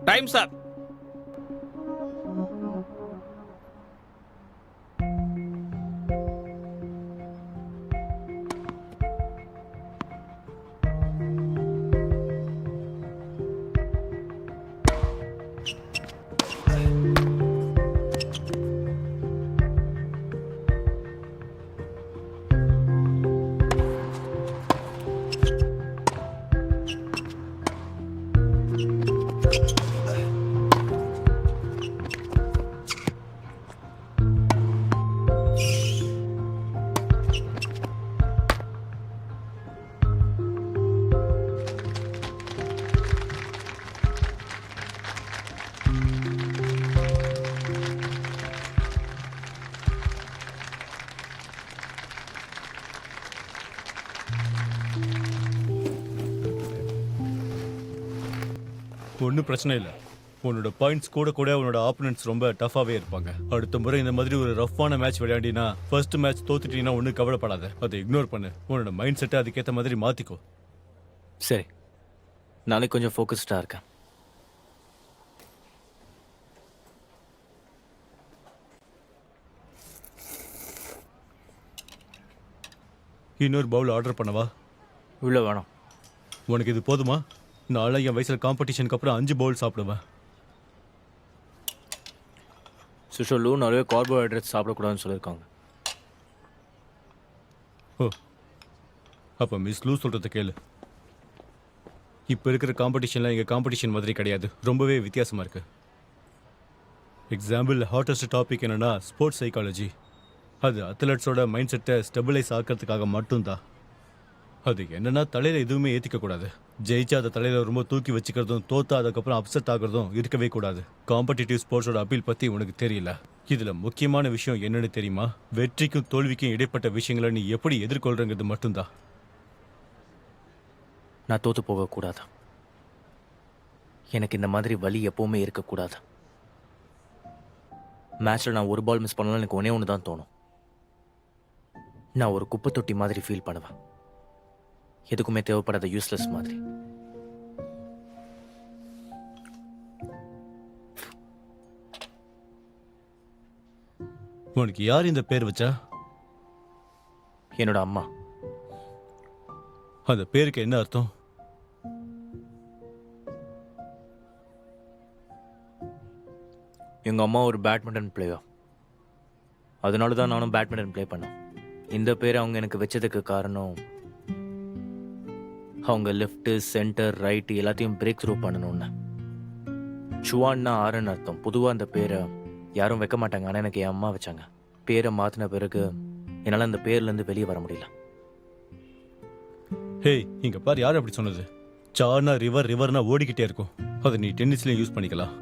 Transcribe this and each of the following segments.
Times அப். ஒன்றும் பிரச்சனை இல்லை. உன்னோட பாயிண்ட்ஸ் கூட கூட உன்னோட ஆப்போனன்ட்ஸ் ரொம்ப டஃபாகவே இருப்பாங்க. அடுத்த முறை இந்த மாதிரி ஒரு ரஃப்பான மேட்ச் விளையாடினா ஃபர்ஸ்ட் மேட்ச் தோத்துட்டீங்கன்னா ஒன்றும் கவலைப்படாத. அதை இக்னோர் பண்ணு. உன்னோட மைண்ட் செட்டை அதுக்கேற்ற மாதிரி மாற்றிக்கோ. சரி, நாளைக்கு கொஞ்சம் ஃபோக்கஸ்டாக இருக்கேன். இன்னொரு பவுல் ஆர்டர் பண்ணவா? இவ்வளோ வேணாம். உனக்கு இது போதுமா? நாளை என் வயசில் காம்படிஷனுக்கு அப்புறம் 5 பவுல் சாப்பிடுவேன். சுஷோலு நிறைய கார்போஹைட்ரேட்ஸ் சாப்பிடக்கூடாதுன்னு சொல்லியிருக்காங்க. ஓ, அப்போ மிஸ் லூ சொல்கிறத கேளு. இப்போ இருக்கிற காம்படிஷனில் எங்கள் காம்படிஷன் மாதிரி கிடையாது. ரொம்பவே வித்தியாசமாக இருக்குது. எக்ஸாம்பிள், ஹாட்டஸ்ட் டாபிக் என்னென்னா ஸ்போர்ட்ஸ் சைக்காலஜி. அது அத்லட்ஸோட மைண்ட் செட்டை ஸ்டெபிளைஸ் ஆக்கிறதுக்காக மட்டும்தான். அது என்னென்னா தலையில் எதுவுமே ஏற்றிக்கக்கூடாது. ஜெயிச்சா அதை தலையில் ரொம்ப தூக்கி வச்சுக்கிறதும் தோத்தா அதுக்கப்புறம் அப்செட் ஆகிறதும் இருக்கவே கூடாது. காம்படிட்டிவ் ஸ்போர்ட்ஸோட அப்பீல் பற்றி உனக்கு தெரியல. இதில் முக்கியமான விஷயம் என்னென்னு தெரியுமா? வெற்றிக்கும் தோல்விக்கும் இடைப்பட்ட விஷயங்களை நீ எப்படி எதிர்கொள்றங்கிறது மட்டும்தான். நான் தோற்று போகக்கூடாது. எனக்கு இந்த மாதிரி வலி எப்போவுமே இருக்கக்கூடாது. மேட்ச்சில் நான் ஒரு பால் மிஸ் பண்ணாலும் எனக்கு ஒன்றே ஒன்று தான் தோணும். நான் ஒரு குப்பை தொட்டி மாதிரி ஃபீல் பண்ணுவேன். எதுக்குமே தேவைப்படாத யூஸ்லெஸ் மாதிரி. உனக்கு யார் இந்த பேர் வச்சா? என்னோட அம்மா. அந்த பேருக்கு என்ன அர்த்தம்? எங்கள் அம்மா ஒரு பேட்மிண்டன் பிளேயர். அதனால தான் நானும் பேட்மிண்டன் ப்ளே பண்ணேன். இந்த பேர் அவங்க எனக்கு வச்சதுக்கு காரணம், அவங்க லெஃப்ட்டு சென்டர் ரைட்டு எல்லாத்தையும் பிரேக் த்ரூ பண்ணணும்னு. சுவான்னா ஆறுன்னு அர்த்தம். பொதுவாக அந்த பேரை யாரும் வைக்க மாட்டாங்க, ஆனால் எனக்கு என் அம்மா வச்சாங்க. பேரை மாற்றின பிறகு என்னால் அந்த பேர்லேருந்து வெளியே வர முடியல. ஹே, இங்க பாரு, யார் அப்படி சொன்னது? சார்னா ரிவர், ரிவர்னா ஓடிக்கிட்டே இருக்கும். அதை நீ டென்னிஸ்லயும் யூஸ் பண்ணிக்கலாம்.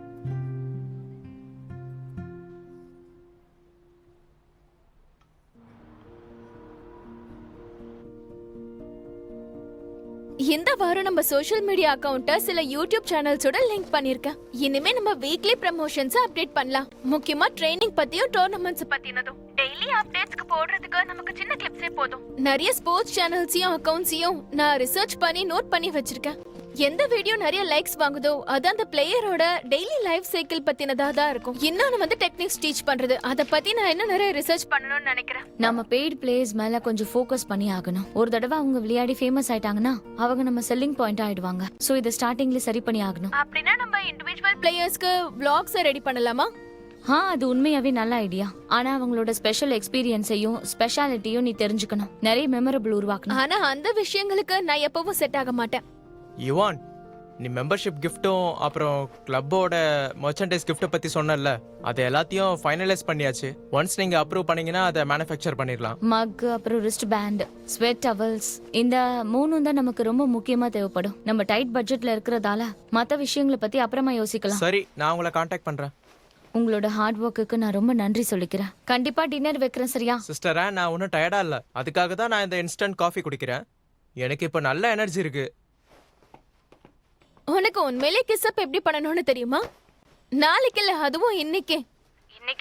இந்த வாரம் நம்ம சோஷியல் மீடியா அக்கவுண்ட்ட சில யூடியூப் சேனல்ஸோட லிங்க் பண்ணிருக்கேன். இனிமே நம்ம வீக்லி ப்ரமோஷன்ஸ் அப்டேட் பண்ணலாம். முக்கியமா ட்ரெய்னிங் பத்தியும் டோர்னமெண்ட்ஸ் பத்தினதும். டெய்லி அப்டேட்ஸ்க்கு போடுறதுக்கு நமக்கு சின்ன கிளிப்ஸே போதும். நிறைய ஸ்போர்ட்ஸ் சேனல்ஸையும் அக்கவுண்ட்ஸையும் நான் ரிசர்ச் பண்ணி நோட் பண்ணி வச்சிருக்கேன். எந்த வீடியோ நிறைய லைக்ஸ் வாங்குதோ அது அந்த பிளேயரோட டெய்லி லைஃப் சைக்கிள் பத்தினதா தான் இருக்கும். இன்னொன்னு வந்து டெக்னிக்ஸ் டீச் பண்றது. அத பத்தி நான் இன்னும் நிறைய ரிசர்ச் பண்ணணும்னு நினைக்கிறேன். நம்ம பெய்ட் பிளேயர்ஸ் மேல கொஞ்சம் ஃபோக்கஸ் பண்ணி ஆகணும். ஒரு தடவை அவங்க விளையாடி ஃபேமஸ் ஆயிட்டாங்கன்னா அவங்க நம்ம செல்லிங் பாயிண்ட் ஆயிடுவாங்க. சோ இத ஸ்டார்டிங்ல சரி பண்ணி ஆகணும். அப்படின்னா நம்ம இண்டிவிஜுவல் பிளேயர்ஸ்க்கு vlogs ரெடி பண்ணலாமா? அது உண்மையாவே நல்ல ஐடியா. ஆனா அவங்களோட ஸ்பெஷல் எக்ஸ்பீரியன்ஸையும் ஸ்பெஷாலிட்டியும் நீ தெரிஞ்சுக்கணும். நிறைய மெமரபிள் உருவாக்கணும். ஆனா அந்த விஷயங்களுக்கு நான் எப்பவும் செட் ஆக மாட்டேன். யுவான், நீ மெம்பர்ஷிப் கிஃப்ட்டும் அப்புறம் கிளப்போட மர்ச்சன்டைஸ் கிஃப்ட்டை பற்றி சொன்னல, அது எல்லாத்தையும் ஃபைனலைஸ் பண்ணியாச்சு. ஒன்ஸ் நீங்கள் அப்ரூவ் பண்ணீங்கன்னா அதை மேனுஃபேக்சர் பண்ணிடலாம். மக், அப்புறம் ரிஸ்ட் பேண்ட், ஸ்வெட் டவல்ஸ், இந்த மூணும் தான் நமக்கு ரொம்ப முக்கியமா தேவைப்படும். நம்ம டைட் பட்ஜெட்ல இருக்கிறதால மற்ற விஷயங்களை பத்தி அப்புறமா யோசிக்கலாம். சரி, நான் உங்களை காண்டாக்ட் பண்ணுறேன். உங்களோட ஹார்ட் ஒர்க்குக்கு நான் ரொம்ப நன்றி சொல்லிக்கிறேன். கண்டிப்பா டின்னர் வைக்கிறேன், சரியா? சிஸ்டரா, நான் ஒன்றும் டயர்டாக இல்லை. அதுக்காக தான் நான் இந்த இன்ஸ்டன்ட் காஃபி குடிக்கிறேன். எனக்கு இப்போ நல்ல எனர்ஜி இருக்கு. உனக்கு உண்மையிலே கிஸ் அப் எப்படி பண்ணணும்னு தெரியுமா? நாளைக்கு இல்ல, அதுவும் இன்னைக்கு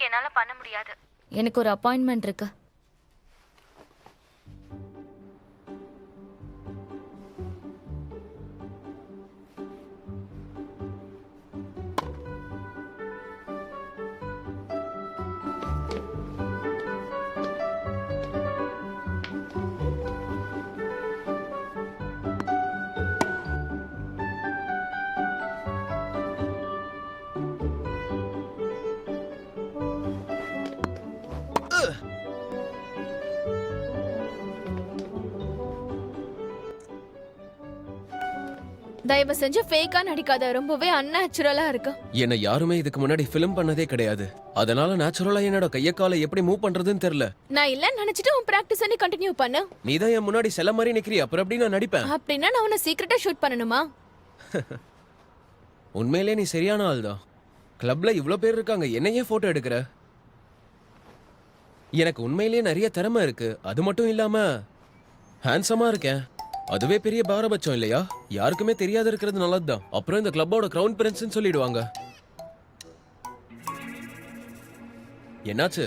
என்னால பண்ண முடியாது. எனக்கு ஒரு அப்பாயின்மெண்ட் இருக்கு. தயவு செஞ்சு ஃபேக்கா நடிக்காத. ரொம்பவே அன்நேச்சுரலா இருக்கு. என்ன யாருமே இதுக்கு முன்னாடி ஃபிலிம் பண்ணதே கிடையாது. அதனால நேச்சுரலா என்னோட கைய காலை எப்படி மூவ் பண்றதுன்னு தெரியல. நான் இல்ல நினைச்சிட்டு உன் பிராக்டிஸ் நீ கண்டினியூ பண்ணு. நீ தான் என் முன்னாடி செல்ல மாதிரி நிக்கிறீ, அப்புறம் எப்படி நான் நடிப்பேன்? அப்படின்னா நான் உன்னை சீக்கிரட்டா ஷூட் பண்ணணுமா? உண்மையிலே நீ சரியான ஆள் தான். கிளப்ல இவ்ளோ பேர் இருக்காங்க, என்ன ஏன் போட்டோ எடுக்கிற? எனக்கு உண்மையிலேயே நிறைய திறமை இருக்கு. அது மட்டும் இல்லாம ஹேண்ட்ஸமா இருக்கேன். அதுவே பெரிய பாரபட்சம் இல்லையா? யாருக்குமே தெரியாத இருக்கிறது நல்லதுதான். அப்புறம் இந்த கிளப்போட கிரவுன் பிரின்ஸ்னு சொல்லிடுவாங்க. என்னாச்சு?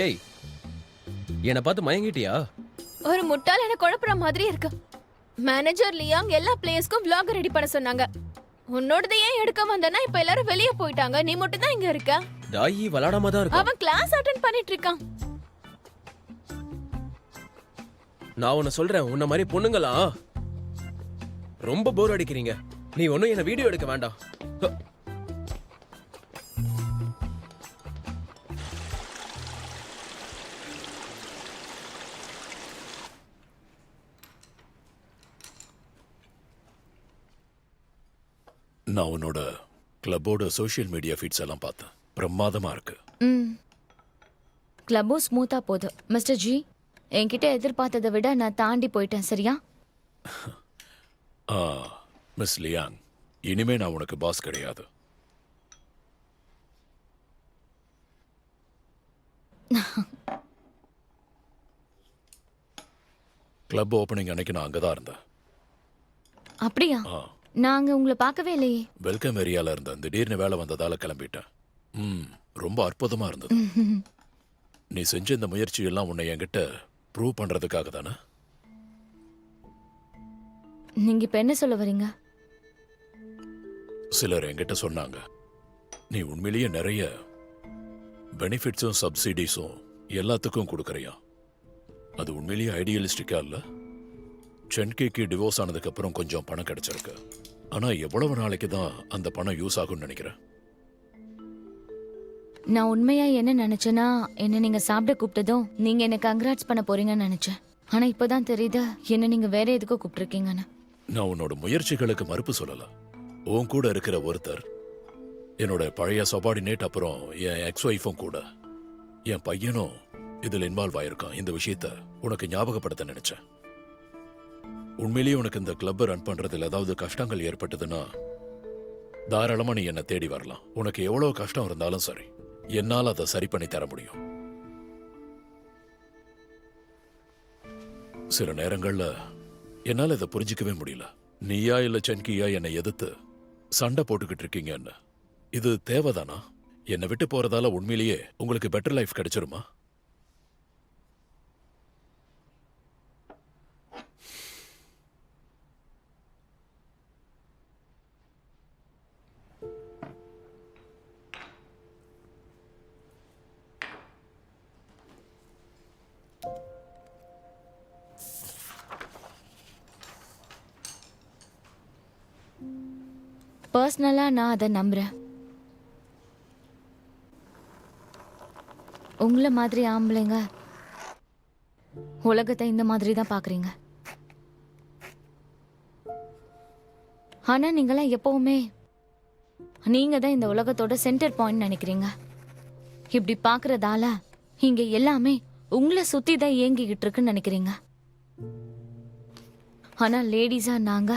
ஏய், என்னை பார்த்து மயங்கிட்டியா? ஒரு முட்டாள் என்ன குழப்புற மாதிரி இருக்கு. மேனேஜர் லியாங் எல்லா பிளேயர்ஸ்க்கும் vlog ரெடி பண்ண சொன்னாங்க. உன்னோடது ஏன் எடுக்க வந்தனா? இப்ப எல்லாரும் வெளிய போயிட்டாங்க, நீ மட்டும் தான் இங்க இருக்க. தாயி விளையாடாம தான் இருக்கா. அவன் கிளாஸ் அட்டெண்ட் பண்ணிட்டு இருக்கான். நான் உன்னை சொல்றேன், உன்ன மாதிரி பொண்ணுங்களா ரொம்ப போர் அடிக்கிறீங்க. நீ ஒன்னும் என்ன வீடியோ எடுக்க வேண்டாம். நான் உன்னோட கிளப்போட சோஷியல் மீடியா ஃபீட்ஸ் எல்லாம் பார்த்தேன். பிரமாதமா இருக்கு. கிளப்பும் ஸ்மூத்தா போகுது. மிஸ்டர் ஜி, என்கிட்ட எதிர்பார்த்ததை விட நான் தாண்டி போயிட்டேன், சரியா? மிஸ் லியாங், இனிமே நான் உனக்கு பாஸ் கிடையாது. கிளப் ஓப்பனிங் அன்னைக்கு நான் அங்கதான் இருந்தேன். அப்படியா? நாங்க உங்களை பார்க்கவே இல்லையே. வெல்கம் ஏரியால இருந்தேன். திடீர்னு வேலை வந்ததால கிளம்பிட்டேன். ரொம்ப அற்புதமா இருந்தது. நீ செஞ்ச இந்த முயற்சி எல்லாம் உன்னை என்கிட்ட ப்ரூவ் பண்றதுக்காக தானே? நீங்க இப்ப என்ன சொல்ல வரீங்க? சிலர் என்கிட்ட சொன்னாங்க, நீ உண்மையிலேயே நிறைய பெனிஃபிட்ஸும் சப்சிடிஸும் எல்லாத்துக்கும் கொடுக்கறியா? அது உண்மையிலேயே ஐடியலிஸ்டிக்கா இல்ல? சென்கேக்கு டிவோர்ஸ் ஆனதுக்கு அப்புறம் கொஞ்சம் பணம் கிடைச்சிருக்கு. ஆனா எவ்வளவு நாளைக்கு தான் அந்த பணம் யூஸ் ஆகும்னு நினைக்கிறேன்? நான் உண்மையா என்ன நினைச்சேன்னா, என்ன நீங்க சாப்பிட கூப்பிட்டதும் நீங்க என்ன கங்க்ராட்ஸ் பண்ண போறீங்கன்னு நினைச்சேன். ஆனா இப்பதான் தெரியுது என்ன நீங்க வேற எதுக்கோ கூப்பிட்டுருக்கீங்கன்னு. நான் உன்னோட முயற்சிகளுக்கு மறுப்பு சொல்லல. உன் கூட இருக்கிற ஒருத்தர் என்னோட பழைய சபார்டினேட், அப்புறம் என் எக்ஸ் ஒய்ஃபும் கூட, என் பையனும் இதுல இன்வால்வ் ஆயிருக்கான். இந்த விஷயத்த உனக்கு ஞாபகப்படுத்த நினைச்சேன். உண்மையிலேயே உனக்கு இந்த கிளப் ரன் பண்றதுல ஏதாவது கஷ்டங்கள் ஏற்பட்டதுன்னா தாராளமா நீ என்ன தேடி வரலாம். உனக்கு எவ்வளவு கஷ்டம் இருந்தாலும் சரி, என்னால் அதை சரி பண்ணி தர முடியும். சில நேரங்கள்ல என்னால் இதை புரிஞ்சிக்கவே முடியல. நீயா இல்ல சென்கியா என்னை எதிர்த்து சண்டை போட்டுக்கிட்டு இருக்கீங்க. என்ன இது தேவைதானா? என்னை விட்டு போறதால உண்மையிலேயே உங்களுக்கு பெட்டர் லைஃப் கிடைச்சிருமா? பர்சனலா நான் அதை நம்புறேன். உங்களை மாதிரி ஆம்பளைங்க உலகத்தை இந்த மாதிரி தான் பாக்குறீங்க. ஆனா நீங்களாம் எப்பவுமே நீங்க தான் இந்த உலகத்தோட சென்டர் பாயிண்ட் நினைக்கிறீங்க. இப்படி பாக்குறதால இங்க எல்லாமே உங்களை சுத்தி தான் இயங்கிக்கிட்டு இருக்குன்னு நினைக்கிறீங்க. ஆனா லேடிஸா நாங்க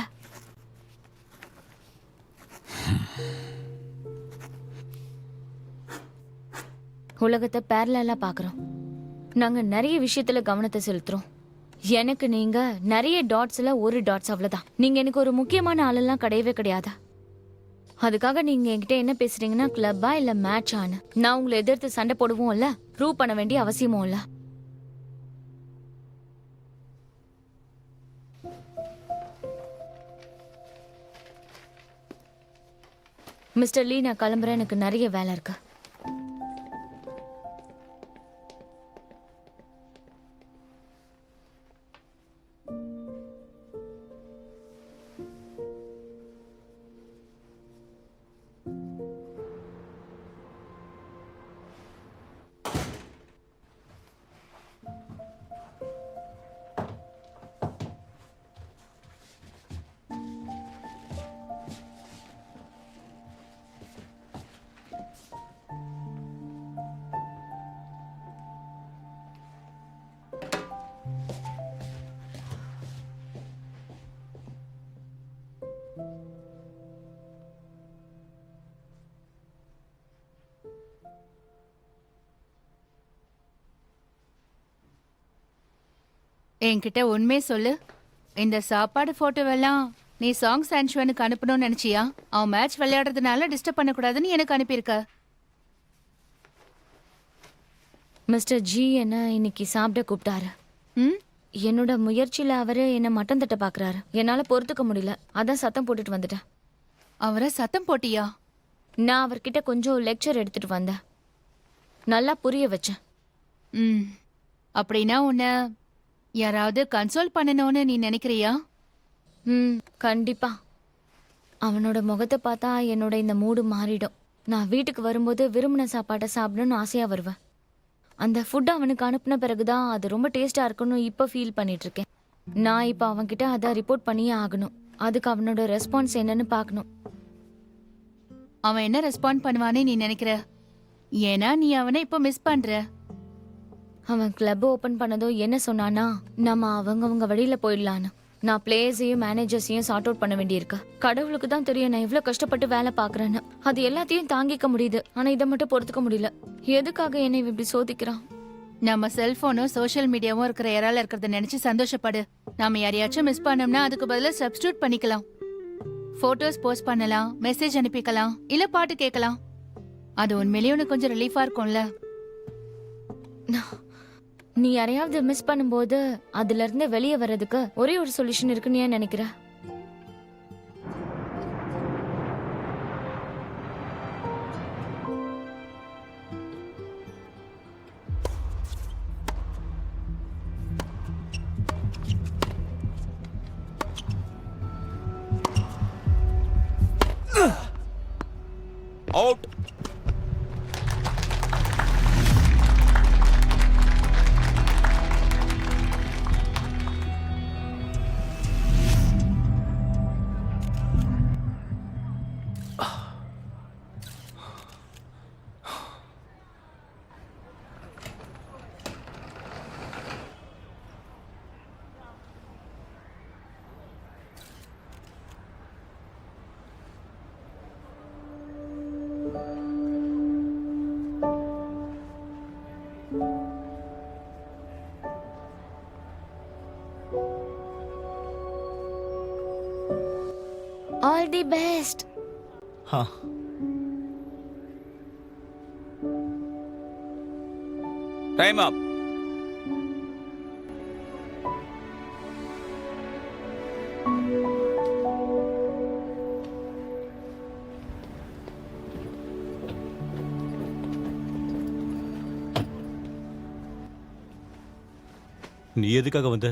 உலகத்தை பேரலா பாக்குறோம். நாங்க நிறைய விஷயத்துல கவனத்தை செலுத்துறோம். எனக்கு நீங்க நிறைய டாட்ஸ்ல ஒரு டாட்ஸ் அவ்வளவுதான். நீங்க எனக்கு ஒரு முக்கியமான ஆளெல்லாம் கிடையவே கிடையாது. அதுக்காக நீங்க என்கிட்ட என்ன பேசுறீங்கன்னா கிளப்பா இல்ல மேட்ச் ஆன நான் உங்களை எதிர்த்து சண்டை போடுவோம் இல்ல, ப்ரூவ் பண்ண வேண்டிய அவசியமும் இல்ல. மிஸ்டர் லீ, நான் கிளம்புறேன். எனக்கு நிறைய வேலை இருக்கு. என்கிட்ட உண்மையே சொல்லு. இந்த சாப்பாடு போட்டோவெல்லாம் நீ சாங் சான்ஷுவனுக்கு அனுப்பணும்னு நினைச்சியா? அவன் மேட்ச் விளையாடுறதுனால டிஸ்டர்ப் பண்ணக்கூடாதுன்னு எனக்கு அனுப்பியிருக்க. மிஸ்டர் ஜி என்ன இன்னைக்கு சாப்பிட கூப்பிட்டாரு. ம், என்னோட முயற்சியில அவரு என்ன மட்டம் தட்ட பாக்குறாரு. என்னால பொறுத்துக்க முடியல, அதான் சத்தம் போட்டுட்டு வந்துட்டேன். அவரை சத்தம் போட்டியா? நான் அவர்கிட்ட கொஞ்சம் லெக்சர் எடுத்துட்டு வந்தேன். நல்லா புரிய வச்சேன். ம், அப்படின்னா உன்னை யாராவது கன்சோல் பண்ணணும்னு நீ நினைக்கிறியா? ம், கண்டிப்பா. அவனோட முகத்தை பார்த்தா என்னோட இந்த மூடு மாறிடும். நான் வீட்டுக்கு வரும்போது விரும்பின சாப்பாட்டை சாப்பிடணும்னு ஆசையா வருவேன். அந்த ஃபுட் அவனுக்கு அனுப்பின பிறகுதான் அது ரொம்ப டேஸ்டா இருக்குன்னு இப்போ ஃபீல் பண்ணிட்டு இருக்கேன். நான் இப்போ அவன்கிட்ட அதை ரிப்போர்ட் பண்ணியே ஆகணும். அதுக்கு அவனோட ரெஸ்பான்ஸ் என்னன்னு பார்க்கணும். அவன் என்ன ரெஸ்பாண்ட் பண்ணுவானே நீ நினைக்கிற? ஏன்னா நீ அவனை இப்போ மிஸ் பண்ற. அவன் கிளப் ஓபன் பண்ணதும் என்ன சொன்னானா, நம்ம அவங்கவங்க வழியில போயிடலான்னு. நான் பிளேயர்ஸையும் மேனேஜர்ஸையும் சார்ட் அவுட் பண்ண வேண்டியிருக்கு. கடவுளுக்கு தான் தெரியும் நான் எவ்வளவு கஷ்டப்பட்டு வேலை பாக்குறேன்னு. அது எல்லாத்தையும் தாங்கிக்க முடியுது, ஆனா இதை மட்டும் பொறுத்துக்க முடியல. எதுக்காக என்னை இப்படி சோதிக்கிறான்? நம்ம செல்போனும் சோஷியல் மீடியாவும் இருக்கிற யாரால இருக்கிறத நினைச்சு சந்தோஷப்படு. நாம யாரையாச்சும் மிஸ் பண்ணோம்னா அதுக்கு பதிலா சப்ஸ்டியூட் பண்ணிக்கலாம். போட்டோஸ் போஸ்ட் பண்ணலாம், மெசேஜ் அனுப்பிக்கலாம், இல்ல பாட்டு கேட்கலாம். அது உண்மையிலேயே உனக்கு கொஞ்சம் ரிலீஃபா இருக்கும்ல. நீ யாரையாவது மிஸ் பண்ணும்போது அதுல இருந்து வெளியே வர்றதுக்கு ஒரே ஒரு சொல்யூஷன் இருக்குன்னு ஏன் நினைக்கிற? அவுட். All the best. ஹா, டைம் அப். நீ எதுக்காக வந்த?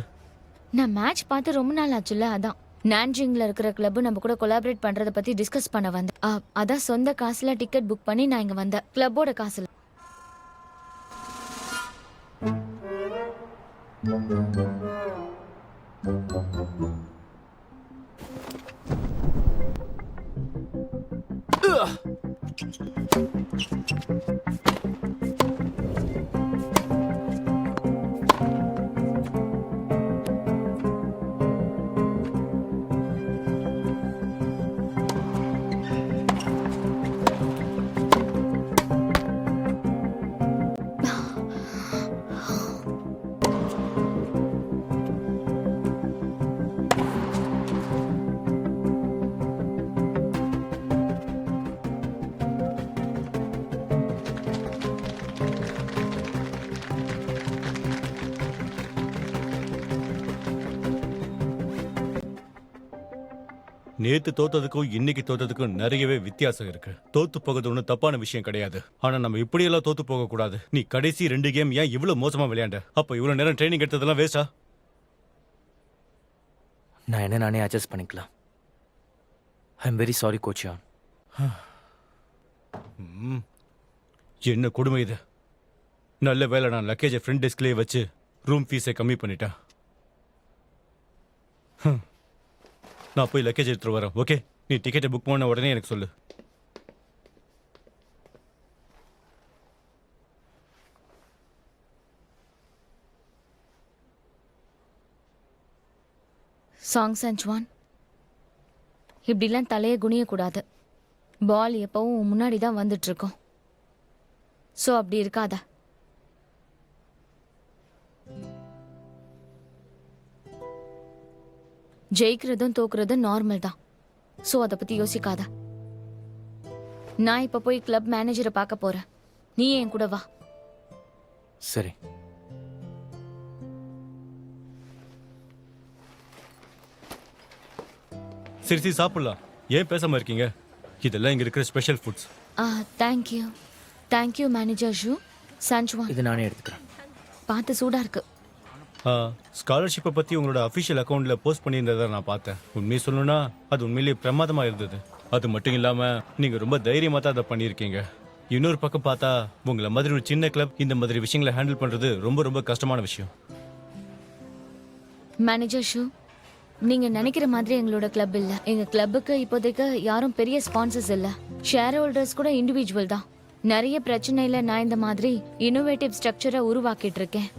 நான் மேட்ச் பார்த்து ரொம்ப நாள் ஆச்சுல்ல, அதான். நான்ஜிங்ல இருக்கிற கிளப் நம்ம கூட கொலாபரேட் பண்றத பத்தி டிஸ்கஸ் பண்ண வந்தேன். அதான் சொந்த காசுல டிக்கெட் புக் பண்ணி நான் இங்க வந்தேன். கிளப்போட காசுல. நேத்து தோத்ததுக்கும் இன்னைக்கு தோத்ததுக்கும் நிறையவே வித்தியாசம் இருக்கு. தோத்து போகிறது ஒன்றும் தப்பான விஷயம் கிடையாது. ஆனா நம்ம இப்படியெல்லாம் தோத்து போக கூடாது. நீ கடைசி 2 கேம் ஏன் இவ்வளவு மோசமா விளையாண்ட? அப்ப இவ்வளவு நேரம் ட்ரைனிங் எடுத்ததெல்லாம் வேஸ்டா? நான் என்ன நானே அட்ஜஸ்ட் பண்ணிக்கலாம். ஐ எம் வெரி சாரி கோச்சியான். என்ன கொடுமை இது. நல்ல வேலை நான் லக்கேஜை ஃப்ரண்ட் டெஸ்க்லேயே வச்சு ரூம் ஃபீஸை கம்மி பண்ணிட்டேன். நான் போய் லக்கேஜ் எடுத்துட்டு வரேன். ஓகே, நீ டிக்கெட்டை புக் பண்ண உடனே எனக்கு சொல்லு. சாங் சஞ்சுவான், இப்படிலாம் தலையை குனியக்கூடாது. பால் எப்பவும் முன்னாடி தான் வந்துட்டு இருக்கோம். ஸோ அப்படி இருக்காத. ஜெயிக்கிறதும் தோக்குறதும் நார்மல் தான். ஸோ அதை பத்தி யோசிக்காத. நான் இப்ப போய் கிளப் மேனேஜரை பார்க்க போறேன். நீ என் கூட வா. சரி. சரி சாப்பிடலாம். ஏன் பேசாம இருக்கீங்க? இதெல்லாம் இங்க இருக்கிற special foods. Thank you. Thank you manager ஷூ. சஞ்சுவான், இது நானே எடுத்துக்கிறேன். பார்த்து சூடா இருக்கு. ஸ்காலர்ஷிப்பை பற்றி உங்களோட அஃபிஷியல் அக்கௌண்ட்டில் போஸ்ட் பண்ணியிருந்ததை நான் பார்த்தேன். உண்மையை சொல்லணும்னா அது உண்மையிலேயே பிரமாதமாக இருந்தது. அது மட்டும் இல்லாமல் நீங்கள் ரொம்ப தைரியமாக தான் அதை பண்ணியிருக்கீங்க. இன்னொரு பக்கம் பார்த்தா உங்களை மாதிரி ஒரு சின்ன கிளப் இந்த மாதிரி விஷயங்களை ஹேண்டில் பண்ணுறது ரொம்ப ரொம்ப கஷ்டமான விஷயம். மேனேஜர் ஷூ, நீங்க நினைக்கிற மாதிரி எங்களோட கிளப் இல்ல. எங்க கிளப்புக்கு இப்போதைக்கு யாரும் பெரிய ஸ்பான்சர்ஸ் இல்ல. ஷேர் ஹோல்டர்ஸ் கூட இண்டிவிஜுவல் தான். நிறைய பிரச்சனையில நான் இந்த மாதிரி இன்னோவேட்டிவ் ஸ்ட்ரக்சரை உருவாக்கிட்டு இருக்கேன்.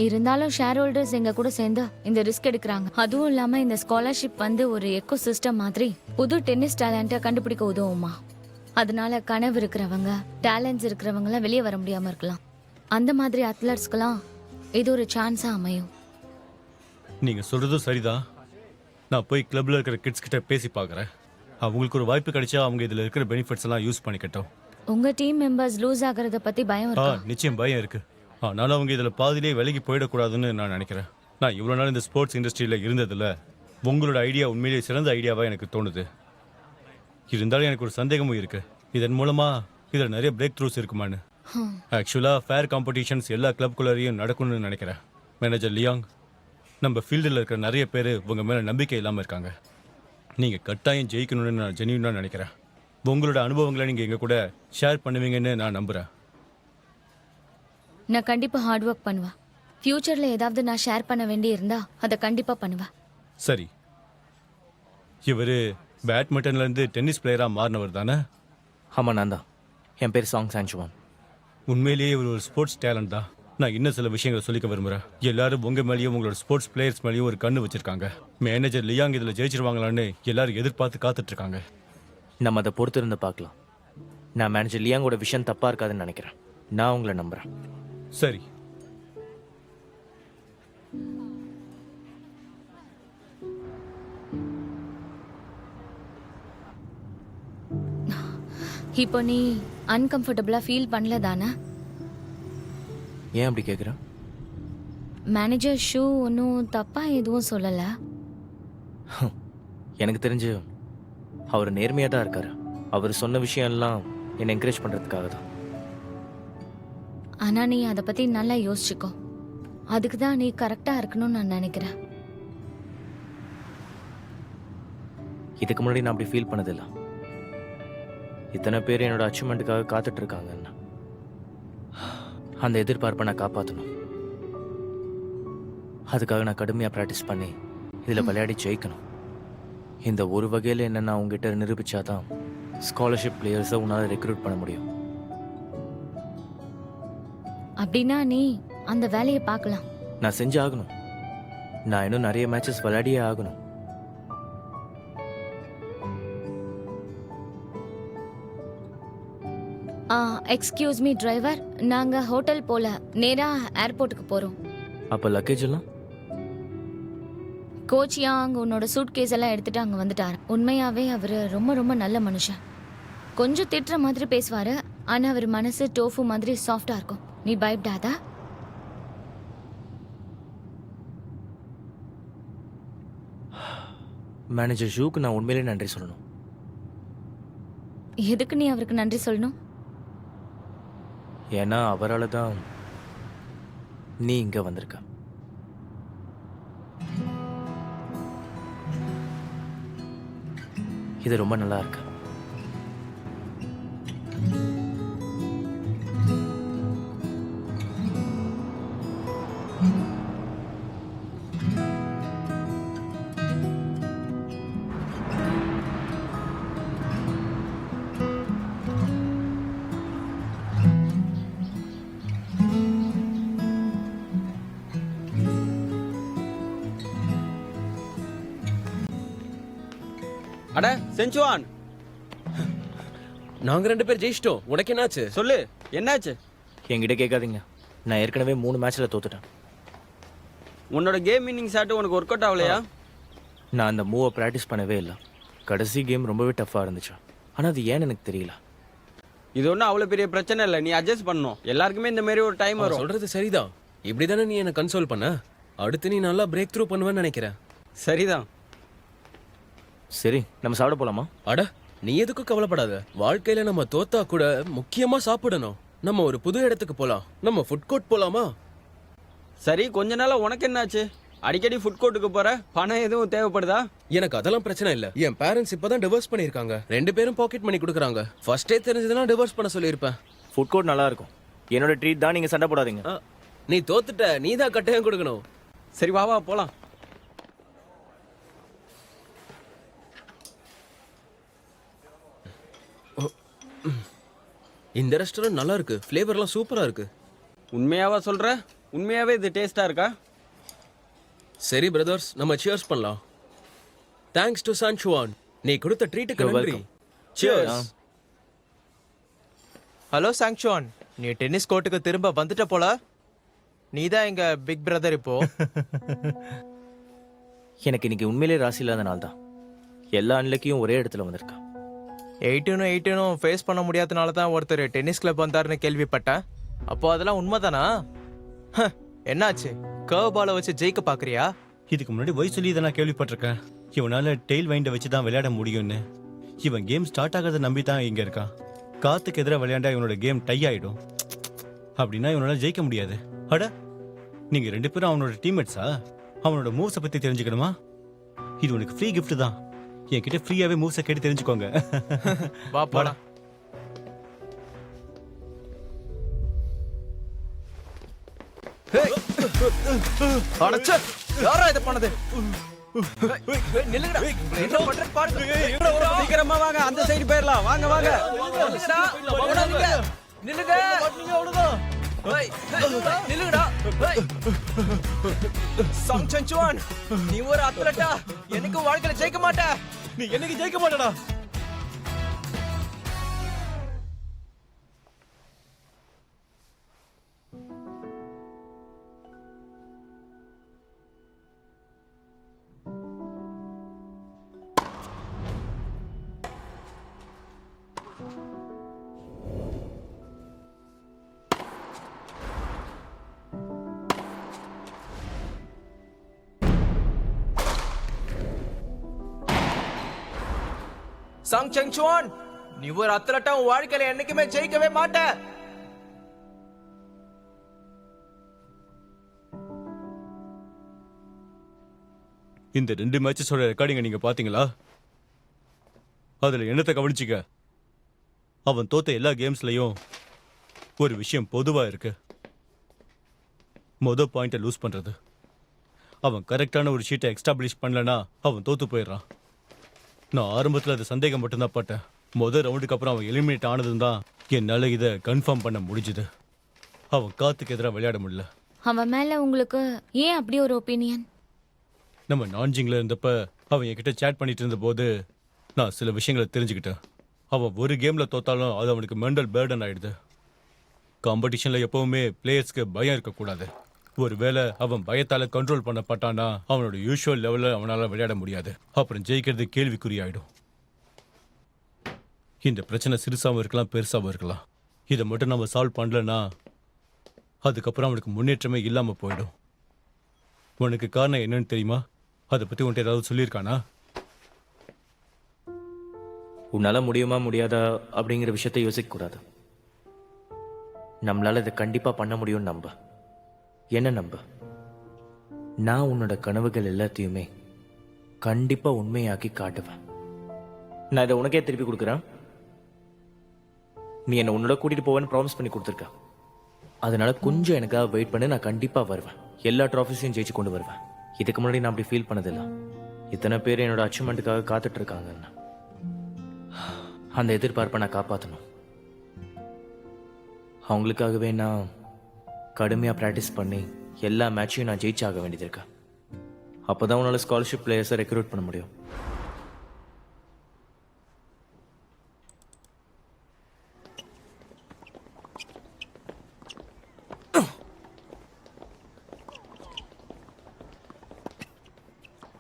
இருந்தாலும் ஷேர் ஹோல்டர்ஸ் எங்க கூட சேர்ந்து இந்த ரிஸ்க் எடுக்கிறாங்க. அதுவும் இல்லாம இந்த ஸ்காலர்ஷிப் வந்து ஒரு எக்கோ சிஸ்டம் மாதிரி புது டென்னிஸ் டேலண்ட்டை கண்டுபிடிக்க உதவுமா. அதனால கனவு இருக்கிறவங்க, டேலண்ட்ஸ் இருக்கிறவங்கலாம் வெளியே வர முடியாம இருக்கலாம். அந்த மாதிரி அத்லட்ஸ்க்கெல்லாம் இது ஒரு சான்ஸா அமையும். நீங்கள் சொல்கிறதும் சரிதான். நான் போய் கிளப்பில் இருக்கிற கிட்ஸ் கிட்ட பேசி பார்க்குறேன். அவங்களுக்கு ஒரு வாய்ப்பு கிடைச்சா அவங்க இதில் இருக்கிற பெனிஃபிட்ஸ் எல்லாம் யூஸ் பண்ணிக்கட்டும். உங்க டீம் மெம்பர்ஸ் லூஸ் ஆகிறத பத்தி பயம் இருக்கா? நிச்சயம் பயம் இருக்கு. ஆனாலும் அவங்க இதில் பாதியிலே விலகி போயிடக்கூடாதுன்னு நான் நினைக்கிறேன். நான் இவ்வளோ நாள் இந்த ஸ்போர்ட்ஸ் இண்டஸ்ட்ரியில் இருந்ததில்ல. உங்களோட ஐடியா உண்மையிலேயே சிறந்த ஐடியாவாக எனக்கு தோணுது. இருந்தாலும் எனக்கு ஒரு சந்தேகமும் இருக்கு. இதன் மூலமாக இதில் நிறைய பிரேக் த்ரூஸ் இருக்குமான்னு. ஆக்சுவலாக ஃபேர் காம்படிஷன்ஸ் எல்லா கிளப்குள்ளரையும் நடக்கணும்னு நினைக்கிறேன். மேனேஜர் லியாங், நம்ம ஃபீல்டில் இருக்கிற நிறைய பேர் உங்கள் மேலே நம்பிக்கை இல்லாமல் இருக்காங்க. நீங்கள் கட்டாயம் ஜெயிக்கணும்னு நான் ஜென்யூனாக நினைக்கிறேன். உங்களோட அனுபவங்களை நீங்கள் எங்கள் கூட ஷேர் பண்ணுவீங்கன்னு நான் நம்புகிறேன். நான் கண்டிப்பா ஹார்ட் ஒர்க் பண்ணுவேன். ஃபியூச்சர்ல ஏதாவது நான் ஷேர் பண்ண வேண்டி இருந்தா அதை கண்டிப்பா பண்ணுவேன். சரி, இவர் பேட்மிண்டன்லேருந்து டென்னிஸ் பிளேயராக மாறினவர் தானே? ஆமாம், நான் தான். என் பேர் சாங் சாஞ்சுவான். உண்மையிலேயே இவர் ஒரு ஸ்போர்ட்ஸ் டேலண்ட் தான். நான் இன்னும் சில விஷயங்களை சொல்லிக்க விரும்புகிறேன். எல்லாரும் உங்கள் மேலேயும் உங்களோட ஸ்போர்ட்ஸ் பிளேயர்ஸ் மேலேயும் ஒரு கண்ணு வச்சிருக்காங்க. மேனேஜர் லியாங் இதில் ஜெயிச்சிருவாங்களான்னு எல்லாரும் எதிர்பார்த்து காத்துட்ருக்காங்க. நம்ம அதை பொறுத்து இருந்து பார்க்கலாம். நான் மேனேஜர் லியாங்கோட விஷயம் தப்பாக இருக்காதுன்னு நினைக்கிறேன். நான் உங்களை நம்புகிறேன். சரி, இப்போ நீ அன்கம்ஃபர்டபுளா ஃபீல் பண்ணல தானே? ஏன் அப்படி கேட்குற? மேனேஜர் ஷூ ஒன்றும் தப்பா எதுவும் சொல்லல. எனக்கு தெரிஞ்சு அவர் நேர்மையாக தான் இருக்காரு. அவர் சொன்ன விஷயம் எல்லாம் என்னை என்கரேஜ் பண்ணுறதுக்காக தான். ஆனா நீ அதை பத்தி நல்லா யோசிச்சுக்கோ. அதுக்கு தான் நீ கரெக்டா இருக்கணும்னு நான் நினைக்கிறேன். இதுக்கு முன்னாடி நான் அப்படி ஃபீல் பண்ணதில்லை. இத்தனை பேர் என்னோட அச்சீவ்மெண்ட்டுக்காக காத்துட்டு இருக்காங்கன்னு அந்த எதிர்பார்ப்பை நான் காப்பாற்றணும். அதுக்காக நான் கடுமையாக ப்ராக்டிஸ் பண்ணி இதில் விளையாடி ஜெயிக்கணும். இந்த ஒரு வகையில் என்ன நான் உங்ககிட்ட நிரூபிச்சாதான் ஸ்காலர்ஷிப் பிளேயர்ஸை உன்னால் ரெக்ரூட் பண்ண முடியும். அப்படின்னா நீ அந்த வேலையை பார்க்கலாம். நான் செஞ்சு ஆகணும். நான் இன்னும் நிறைய மேட்சஸ் விளையாடியே ஆகணும். எக்ஸ்கியூஸ் மீ டிரைவர், நாங்கள் ஹோட்டல் போல நேராக ஏர்போர்ட்டுக்கு போகிறோம். அப்போ லக்கேஜ் எல்லாம் கோச் யாங் உன்னோட சூட் கேஸ் எல்லாம் எடுத்துட்டு அங்கே வந்துட்டார். உண்மையாகவே அவர் ரொம்ப ரொம்ப நல்ல மனுஷன். கொஞ்சம் திட்டுற மாதிரி பேசுவார், ஆனால் அவர் மனசு டோஃபு மாதிரி சாஃப்டாக இருக்கும். நீ பயப்படாதா? மேனேஜர் ஷூக்கு நான் உண்மையிலே நன்றி சொல்லணும். எதுக்கு நீ அவருக்கு நன்றி சொல்லணும்? ஏன்னா அவரால் தான் நீ இங்கே வந்திருக்க. இது ரொம்ப நல்லா இருக்கு. அட செஞ்சுவான், நாங்க 2 பேர் ஜெயிச்சிட்டோம். உனக்கு என்னாச்சு? சொல்லு என்னாச்சு? என்கிட்ட கேட்காதீங்க. நான் ஏற்கனவே 3 மேட்ச்சில் தோத்துட்டேன். உன்னோட கேம் இன்னிங் ஷாட் உனக்கு ஒர்க் அவுட் ஆகலையா? நான் அந்த மூவை ப்ராக்டிஸ் பண்ணவே இல்லை. கடைசி கேம் ரொம்பவே டஃப்பாக இருந்துச்சு. ஆனால் அது ஏன்னு எனக்கு தெரியல. இது ஒன்றும் அவ்வளோ பெரிய பிரச்சனை இல்லை, நீ அட்ஜஸ்ட் பண்ணணும். எல்லாருக்குமே இந்த மாதிரி ஒரு டைம் வரும். சொல்றது சரிதான். இப்படிதானே நீ என்ன கன்சோல் பண்ண. அடுத்து நீ நல்லா பிரேக் த்ரூ பண்ணுவேன்னு நினைக்கிறேன். சரிதான். சரி, நம்ம சாப்பிட போலாமா? அட, நீ எதுக்கும் கவலைப்படாத. வாழ்க்கையில நம்ம தோத்தா கூட முக்கியமா சாப்பிடணும். நம்ம ஒரு புது இடத்துக்கு போலாம். நம்ம ஃபுட் கோர்ட் போலாமா? சரி, கொஞ்ச நாளா உனக்கு என்னாச்சு? அடிக்கடி ஃபுட் கோர்ட்டுக்கு போற, பணம் எதுவும் தேவைப்படுதா? எனக்கு அதெல்லாம் பிரச்சனை இல்ல. என் பேரண்ட்ஸ் இப்பதான் டிவோர்ஸ் பண்ணிருக்காங்க. 2 பேரும் பாக்கெட் மணி கொடுக்குறாங்க. ஃபர்ஸ்டே தெரிஞ்சதுன்னா டிவோர்ஸ் பண்ண சொல்லியிருப்பேன். ஃபுட் கோர்ட் நல்லா இருக்கும். என்னோட ட்ரீட் தான், நீங்க சண்டை போடாதீங்க. நீ தோத்துட்ட, நீ தான் கட்டாயம் கொடுக்கணும். சரி வா வா போலாம். இந்த ரெஸ்டாரண்ட் நல்லா இருக்கு. ஃப்ளேவர்லாம் சூப்பரா இருக்கு. உண்மையாவா சொல்ற? உண்மையாவே இது டேஸ்டா இருக்கா? சரி பிரதர்ஸ், நம்ம சியர்ஸ் பண்ணலாம். தேங்க்ஸ் டு சான்சுவான். நீ கொடுத்த ட்ரீட்டுக்கு You're நன்றி. welcome. சியர்ஸ். ஹலோ சாங்சுவான், நீ டென்னிஸ் கோர்ட்டுக்கு திரும்ப வந்துட்ட போல. நீ தான் எங்க பிக் பிரதர் இப்போ. எனக்கு இன்னைக்கு உண்மையிலே ராசி இல்லாத நாள் தான். எல்லா அன்லக்கியும் ஒரே இடத்துல வந்திருக்கேன். 18 ஃபேஸ் பண்ண முடியாதனால தான் ஒருத்தர் டென்னிஸ் கிளப் வந்தாருன்னு கேள்விப்பட்டேன். அப்போ அதெல்லாம் உண்மைதானா? என்னாச்சு? கர்வ் பாலை வச்சு ஜெயிக்க பாக்குறியா? இதுக்கு முன்னாடி வயசு சொல்லி இதை நான் கேள்விப்பட்டிருக்கேன். இவனால டெய்ல் வைண்டை வச்சு தான் விளையாட முடியும்னு. இவன் கேம் ஸ்டார்ட் ஆகிறத நம்பி தான் இங்கே இருக்கான். காத்துக்கு எதிராக விளையாண்டா இவனோட கேம் டை ஆகிடும். அப்படின்னா இவனால ஜெயிக்க முடியாது. அட, நீங்கள் 2 பேரும் அவனோட டீம்மேட்ஸா? அவனோட மூவ்ஸை பற்றி தெரிஞ்சுக்கணுமா? இது உனக்கு ஃப்ரீ கிஃப்ட் தான். என்கிட்ட ஃப்ரீயாகவே மூவ்ஸை கேட்டு தெரிஞ்சுக்கோங்க. வா போலாம். அடச்சே, யாரா இத பண்ணது? நில்லுங்கடா. என்ன பண்றேன்னு பாருங்க. சீக்கிரமா வாங்க, அந்த சைடு போயிடலாம். வாங்க வாங்க. நில்லுங்கடா. ஓடாதீங்க. நில்லுங்க. நில்லுங்கடா. சாங் சென்சுவான், நீ ஒரு அத்லட்டா. எனக்கு வாழ்க்கையில ஜெயிக்க மாட்ட. நீ என்னைக்கு ஜெயிக்க மாட்டடா. சாங் சென்சுவான், நீ ஒரு அத்லட்டா. உன் வாழ்க்கையில என்னைக்குமே ஜெயிக்கவே மாட்ட. இந்த 2 மேட்சஸோட ரெக்கார்டிங்கை நீங்கள் பார்த்தீங்களா? அதுல என்னத்தை கவனிச்சிக்க, அவன் தோத்த எல்லா கேம்ஸ்லயும் ஒரு விஷயம் பொதுவா இருக்கு. பாயிண்ட்டை லூஸ் பண்றது. அவன் கரெக்டான ஒரு ஷீட்டை எக்ஸ்டாப்ளிஷ் பண்ணலனா அவன் தோத்து போயிடுறான். நான் ஆரம்பத்தில் அது சந்தேகம் மட்டும்தான் பட்டேன். ரவுண்டுக்கு அப்புறம் அவன் எலிமினேட் ஆனதும் தான் என்னால் இதை கன்ஃபார்ம் பண்ண முடிஞ்சுது. அவன் காத்துக்கு எதிராக விளையாட முடியல. அவன் மேல உங்களுக்கு ஏன் அப்படி ஒரு ஒப்பீனியன்? நம்ம நான்ஜிங்கில் இருந்தப்ப அவன் என்கிட்ட சேட் பண்ணிட்டு இருந்தபோது நான் சில விஷயங்களை தெரிஞ்சுக்கிட்டேன். அவன் ஒரு கேமில் தோத்தாலும் அது அவனுக்கு மெண்டல் பேர்டன் ஆயிடுது. காம்படிஷனில் எப்பவுமே பிளேயர்ஸ்க்கு பயம் இருக்கக்கூடாது. ஒருவேளை அவன் பயத்தால் கண்ட்ரோல் பண்ணப்பட்டானா அவனோட யூஷுவல் லெவலில் அவனால் விளையாட முடியாது. அப்புறம் ஜெயிக்கிறது கேள்விக்குறியாயிடும். இந்த பிரச்சனை சிறுசாகவும் இருக்கலாம், பெருசாகவும் இருக்கலாம். இதை மட்டும் நம்ம சால்வ் பண்ணலன்னா அதுக்கப்புறம் அவனுக்கு முன்னேற்றமே இல்லாமல் போயிடும். உனக்கு காரணம் என்னன்னு தெரியுமா? அதை பற்றி உன்ட்டு ஏதாவது சொல்லியிருக்கானா? உன்னால முடியுமா முடியாதா அப்படிங்கிற விஷயத்தை யோசிக்க கூடாது. நம்மளால இதை கண்டிப்பா பண்ண முடியும்னு நம்ப. என்ன நம்ப? நான் உன்னோட கனவுகள் எல்லாத்தையுமே கண்டிப்பா உண்மையாக்கி காட்டுவேன். நான் இதை உனக்கே திருப்பி கொடுக்குறேன். நீ என்னை உன்னோட கூட்டிட்டு போவேன்னு ப்ராமிஸ் பண்ணி கொடுத்துருக்க. அதனால கொஞ்சம் எனக்காக வெயிட் பண்ணி நான் கண்டிப்பா வருவேன். எல்லா ட்ராஃபிஸையும் ஜெயிச்சு கொண்டு வருவேன். இதுக்கு முன்னாடி நான் அப்படி ஃபீல் பண்ணதில்லை. இத்தனை பேர் என்னோட அச்சீவ்மெண்ட்டுக்காக காத்துட்டு இருக்காங்கன்னு. அந்த எதிர்பார்ப்பை நான் காப்பாற்றணும். அவங்களுக்காகவே நான் கடுமையாக ப்ராக்டிஸ் பண்ணி எல்லா மேட்சையும் நான் ஜெயிச்சாக வேண்டியது இருக்கேன். அப்போ தான் உன்னால் ஸ்காலர்ஷிப் பிளேயர்ஸை ரெக்ரூட் பண்ண முடியும்.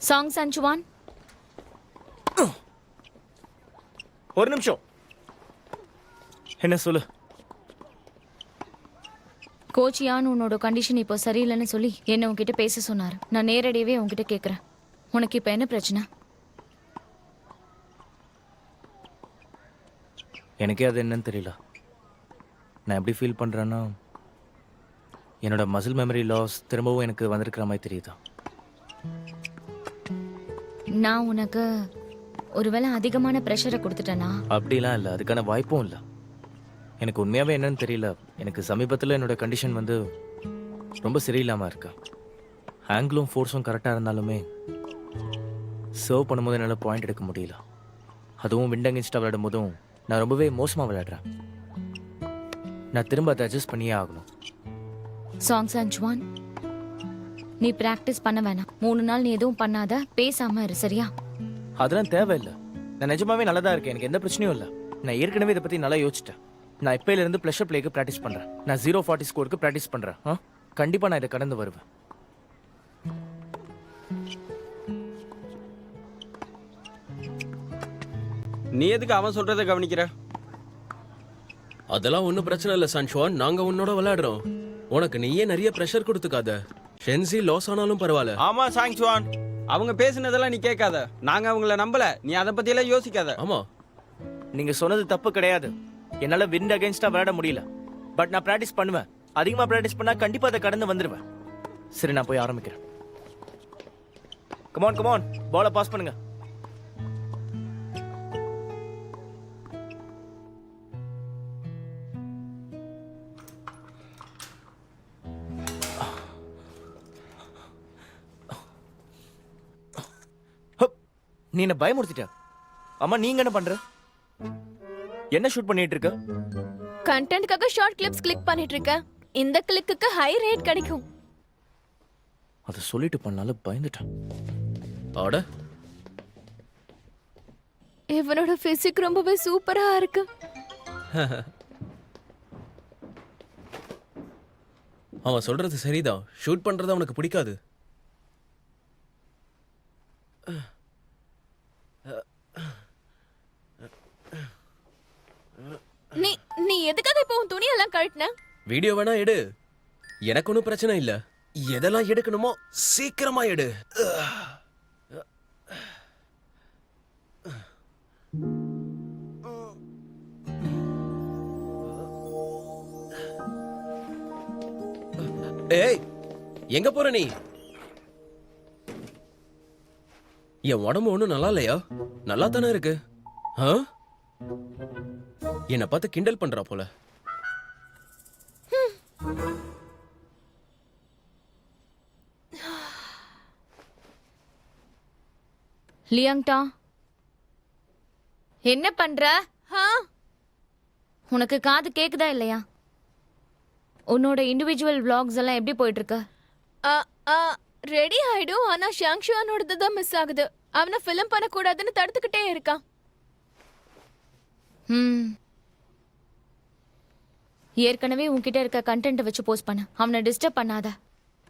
சாங் சஞ்சுவான், ஒரு நிமிஷம். என்ன சொல்லு. கோச் யான் உன்னோட கண்டிஷன் இப்போ சரியில்லைன்னு சொல்லி என்ன உன்கிட்ட பேச சொன்னார். நான் நேரடியாவே உன்கிட்ட கேட்குறேன், உனக்கு இப்போ என்ன பிரச்சனை? எனக்கே அது என்னன்னு தெரியல. நான் எப்படி ஃபீல் பண்ணுறேன்னா என்னோட மசில் மெமரி லாஸ் திரும்பவும் எனக்கு வந்திருக்கிற மாதிரி தெரியுதா. நான் உனக்கு ஒருவேளை அதிகமான ப்ரெஷரை கொடுத்துட்டேனா? அப்படிலாம் இல்லை, அதுக்கான வாய்ப்பும் இல்லை. எனக்கு உண்மையாகவே என்னன்னு தெரியல. எனக்கு சமீபத்தில் என்னோட கண்டிஷன் வந்து ரொம்ப சரியில்லாமல் இருக்கா. ஆங்கிளும் ஃபோர்ஸும் கரெக்டாக இருந்தாலுமே சர்வ் பண்ணும்போது என்னால் பாயிண்ட் எடுக்க முடியல. அதுவும் விண்ட் அகென்ஸ்டாக விளையாடும் போதும் நான் ரொம்பவே மோசமாக விளையாடுறேன். நான் திரும்ப அதை அட்ஜஸ்ட் பண்ணியே ஆகணும். சாங் சஞ்சுவான், நீ ப்ராக்டிஸ் பண்ண வேணாம். 3 நாள் நீ எதுவும் பண்ணாத, பேசாம இரு, சரியா? அதெல்லாம் தேவையில்லை. நான் நிஜமாவே நல்லா தான் இருக்கேன். எனக்கு எந்த பிரச்சனையும் இல்லை. நான் ஏற்கனவே இதை பற்றி நல்லா யோசிச்சிட்டேன். நான் இப்போலேருந்து ப்ளஷர் பிளேக்கு ப்ராக்டிஸ் பண்ணுறேன். நான் 0-40 ஸ்கோருக்கு ப்ராக்டிஸ் பண்ணுறேன். கண்டிப்பாக நான் இதை கடந்து வருவேன். நீ எதுக்கு அவன் சொல்றதை கவனிக்கிற? அதெல்லாம் ஒன்றும் பிரச்சனை இல்லை சன்ஷுவான், நாங்க உன்னோட விளையாடுறோம். உனக்கு நீயே நிறைய ப்ரெஷர் கொடுத்துக்காத. ஷென்சி லாஸ் ஆனாலும் பரவாயில்ல. ஆமா சாங்சுவான், அவங்க பேசுனதெல்லாம் நீ கேட்காத. நாங்க அவங்கள நம்பல, நீ அதை பத்தி எல்லாம் யோசிக்காத. ஆமா, நீங்கள் சொன்னது தப்பு கிடையாது. என்னால் விண்ட் அகென்ஸ்டாக விளையாட முடியல. பட் நான் ப்ராக்டிஸ் பண்ணுவேன். அதிகமாக ப்ராக்டிஸ் பண்ணால் கண்டிப்பாக அதை கடந்து வந்துடுவேன். சரி, நான் போய் ஆரம்பிக்கிறேன். கமான் கமான், பாலை பாஸ் பண்ணுங்க. நீ என்ன பயமுறுத்திட்ட. அம்மா, நீங்க என்ன பண்ற? என்ன ஷூட் பண்ணிட்டு இருக்க? கண்டென்ட்காக ஷார்ட் கிளிப்ஸ் கிளிக் பண்ணிட்டு இருக்கேன். இந்த கிளிக்குக்கு ஹை ரேட் கிடைக்கும். அதை சொல்லிட்டு பண்ணால பயந்துட்டேன். ஆட இவனோட பிசிக் ரொம்பவே சூப்பரா இருக்கு. அவன் சொல்றது சரிதான். ஷூட் பண்றது அவனுக்கு பிடிக்காது. நீ நீ எதுக்காக இப்போ உன் துணியெல்லாம் கழட்டின? வீடியோ வேணா எடு, எனக்கு ஒன்றும் பிரச்சனை இல்ல. எதெல்லாம் எடுக்கணுமோ சீக்கிரமா எடு. ஏய், எங்க போற நீ? என் உடம்பு ஒன்றும் நல்லா இல்லையா? நல்லா தானே இருக்கு. ஆ? என்னை பார்த்து கிண்டல் பண்றா போல. லியாங்டா, என்ன பண்ற? உனக்கு காது கேக்குதா இல்லையா? உன்னோட இண்டிவிஜுவல் vlogs எல்லாம் எப்படி போயிட்டு இருக்கு? ரெடி ஆயிடும். ஆனா ஷாங்ஷுவானோடது தான் மிஸ் ஆகுது. அவனை ஃபிலிம் பண்ணக்கூடாதுன்னு தடுத்துக்கிட்டே இருக்கான். ஏற்கனவே உன்கிட்ட இருக்க கண்டென்ட் வச்சு போஸ்ட் பண்ண. அவனை டிஸ்டர்ப் பண்ணாத.